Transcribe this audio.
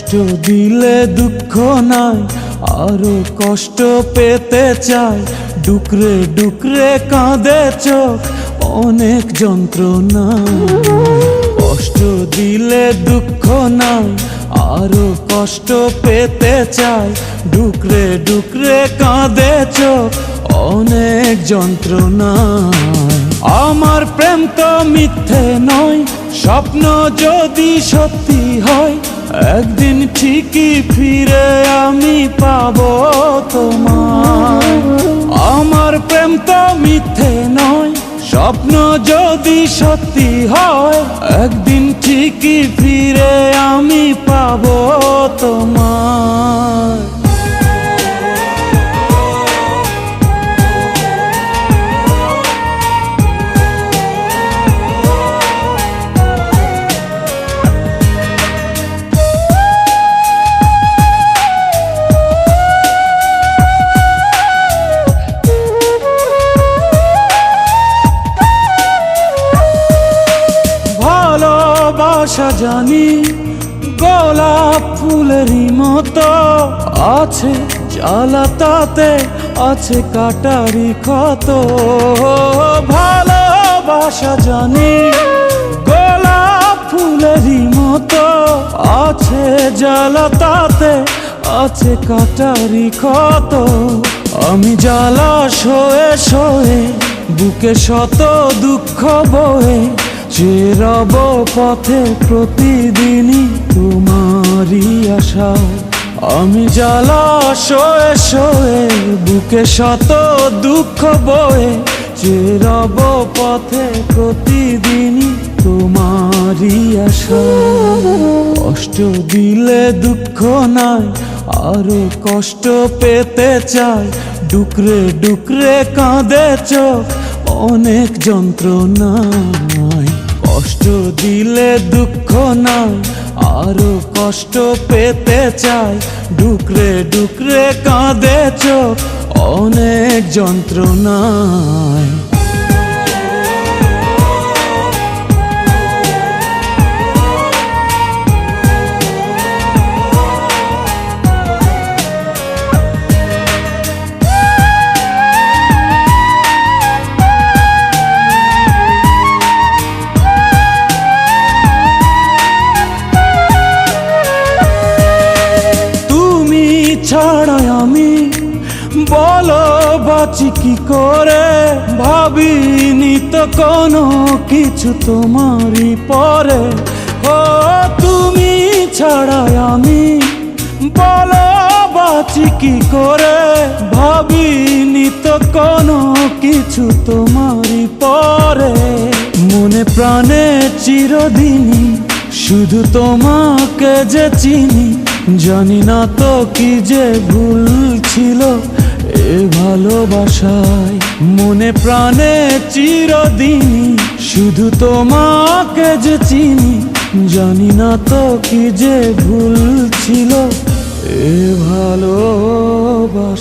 কষ্ট দিলে দুঃখ নাই, আরো কষ্ট পেতে চাই। ডুকরে ডুকরে কাঁদে চোখ, অনেক যন্ত্রণা। কষ্ট দিলে দুঃখ নাই, আরো কষ্ট পেতে চাই। ডুকরে ডুকরে কাঁদে চোখ, অনেক যন্ত্রণা। আমার প্রেম তো মিথ্যে নয়, স্বপ্ন যদি সত্যি হয়, একদিন ঠিকই ফিরে আমি পাবো তোমায়। আমার প্রেম তো মিথ্যে নয়, স্বপ্ন যদি সত্যি হয়, একদিন ঠিকই ফিরে আমি পাবো তোমায়। ভালোবাসা জানি গোলাপ ফুলেরই মতো, আছে জ্বালা তাতে আছে কাটারি ক্ষত। ভালোবাসা জানি গোলাপ ফুলেরই মতো, আছে জ্বালা তাতে আছে কাটারি ক্ষত। আমি জ্বালা সয়ে সয়ে বুকে শত দুঃখ বয়ে, যে রব পথে প্রতিদিনই তোমারই আশায়। আমি জ্বালা সয়ে সয়ে বুকে শত দুঃখ বয়ে, যে রব পথে প্রতিদিনই তোমারই আশায়। কষ্ট দিলে দুঃখ নাই, আরো কষ্ট পেতে চাই। ডুকরে ডুকরে কাঁদে চোখ, অনেক যন্ত্রণায়। কষ্ট দিলে দুঃখ নাই, আরো কষ্ট পেতে চাই। ডুকরে ডুকরে কাঁদে চোখ, অনেক যন্ত্রণায়। ছাড়া আমি বলো বাঁচি কি করে, ভাবিনি তো কোনো কিছু তোমারই পরে। ও তুমি ছাড়া আমি বলো বাঁচি কি করে, ভাবিনি তো কোনো কিছু তোমারই পরে। মনে প্রাণে চিরদিনই শুধু তোমাকে যে চিনি, জানি না তো কি যে ভুল ছিল এ ভালোবাসায়। মনে প্রাণে চিরদিনই শুধু তোমাকে যে চিনি, জানি না তো কি যে ভুল ছিল এ ভালোবাসায়।